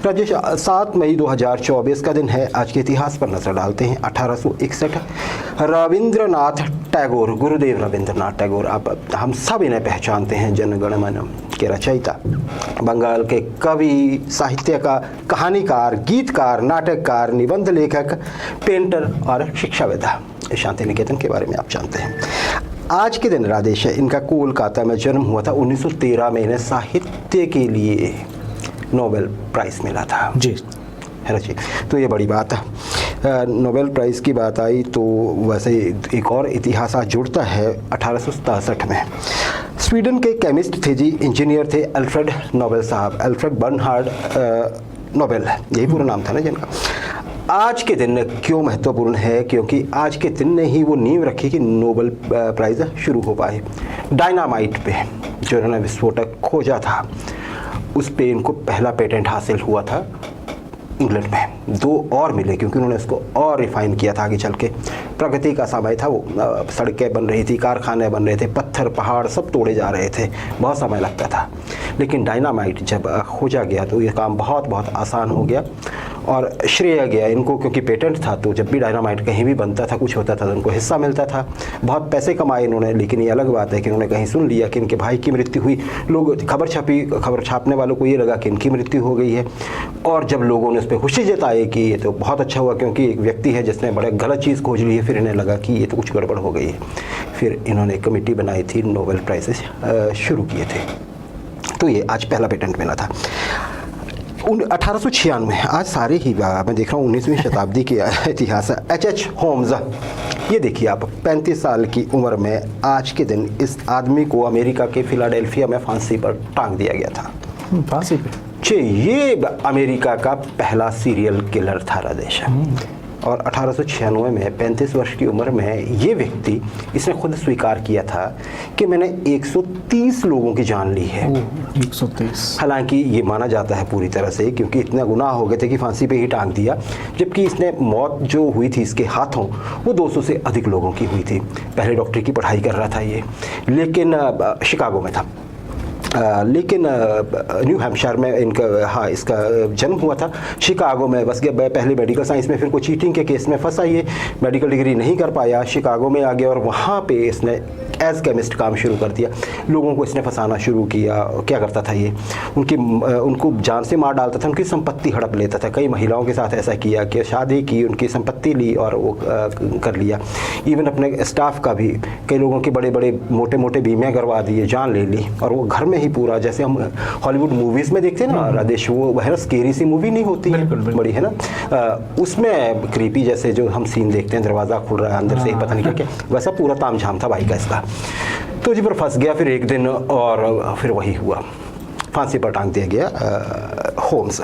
राजेश, 7 मई 2024 का दिन है। आज के इतिहास पर नजर डालते हैं। 1861 रविंद्रनाथ टैगोर, गुरुदेव रविंद्रनाथ टैगोर, अब हम सब इन्हें पहचानते हैं, जन गण मन के रचयिता, बंगाल के कवि, साहित्यकार, कहानीकार, गीतकार, नाटककार, निबंध लेखक, पेंटर और शिक्षावेत्ता। शांति निकेतन के बारे में आप जानते हैं। आज के दिन राजेश, इनका कोलकाता में जन्म हुआ था। 1913 में इन्हें साहित्य के लिए नोबेल प्राइज़ मिला था जी, है ना जी। तो ये बड़ी बात है। नोबेल प्राइज़ की बात आई तो वैसे एक और इतिहास आज जुड़ता है। 1867 में स्वीडन के केमिस्ट थे जी, इंजीनियर थे अल्फ्रेड नोबेल साहब, अल्फ्रेड बर्नहार्ड नोबेल, यही पूरा नाम था ना जिनका। आज के दिन क्यों महत्वपूर्ण है? क्योंकि आज के दिन ने ही वो नींव रखी कि नोबेल प्राइज़ शुरू हो पाए। डायनामाइट पे जो इन्होंने विस्फोटक खोजा था, उस पे इनको पहला पेटेंट हासिल हुआ था इंग्लैंड में। 2 और मिले क्योंकि उन्होंने उसको और रिफाइन किया था आगे चल के। प्रगति का समय था वो, सड़कें बन रही थी, कारखाने बन रहे थे, पत्थर पहाड़ सब तोड़े जा रहे थे, बहुत समय लगता था। लेकिन डायनामाइट जब खोजा गया तो ये काम बहुत बहुत आसान हो गया और श्रेय गया इनको, क्योंकि पेटेंट था। तो जब भी डायनामाइट कहीं भी बनता था, कुछ होता था तो उनको हिस्सा मिलता था। बहुत पैसे कमाए इन्होंने। लेकिन ये अलग बात है कि उन्होंने कहीं सुन लिया कि इनके भाई की मृत्यु हुई, लोग खबर छपी, खबर छापने वालों को ये लगा कि इनकी मृत्यु हो गई है। और जब लोगों ने उस पर खुशी जताई कि ये तो बहुत अच्छा हुआ क्योंकि एक व्यक्ति है जिसने बड़े गलत चीज़ खोज ली है, फिर इन्हें लगा कि ये तो कुछ गड़बड़ हो गई है। फिर इन्होंने एक कमेटी बनाई थी, नोबेल प्राइज़ेस शुरू किए थे। तो ये आज पहला पेटेंट मिला था। 1896, आज सारे ही मैं देख रहा हूँ 19वीं शताब्दी के इतिहास है। एच होम्स, ये देखिए आप, 35 साल की उम्र में आज के दिन इस आदमी को अमेरिका के फिलाडेल्फिया में फांसी पर टांग दिया गया था। फांसी पे? ये अमेरिका का पहला सीरियल किलर था राजेश। और 1896 में 35 वर्ष की उम्र में ये व्यक्ति, इसने खुद स्वीकार किया था कि मैंने 130 लोगों की जान ली है। 130। हालांकि ये माना जाता है पूरी तरह से, क्योंकि इतना गुनाह हो गए थे कि फांसी पे ही टांग दिया। जबकि इसने मौत जो हुई थी इसके हाथों, वो 200 से अधिक लोगों की हुई थी। पहले डॉक्टरी की पढ़ाई कर रहा था ये, लेकिन शिकागो में था। लेकिन न्यू हैम्पशायर में इनका, हाँ, इसका जन्म हुआ था। शिकागो में बस गया, पहले मेडिकल साइंस में, फिर कोई चीटिंग के केस में फंसा, ये मेडिकल डिग्री नहीं कर पाया, शिकागो में आ गया और वहाँ पे इसने एज केमिस्ट काम शुरू कर दिया। लोगों को इसने फंसाना शुरू किया। क्या करता था ये, उनको जान से मार डालता था, उनकी संपत्ति हड़प लेता था। कई महिलाओं के साथ ऐसा किया कि शादी की, उनकी संपत्ति ली और वो कर लिया। इवन अपने स्टाफ का भी, कई लोगों के बड़े बड़े मोटे मोटे बीमे करवा दिए, जान ले ली। और वो घर में ही पूरा, जैसे हम हॉलीवुड मूवीज़ में देखते हैं ना राजेश, वो है ना, स्केरी सी मूवी नहीं होती है बड़ी, है ना, उसमें क्रीपी जैसे जो हम सीन देखते हैं, दरवाज़ा खुल रहा है अंदर से, पता नहीं क्या क्या, वैसा पूरा तामझाम था भाई का इसका। तो जी पर फंस गया फिर एक दिन, और फिर वही हुआ, फांसी पर टांग दिया गया होम्स।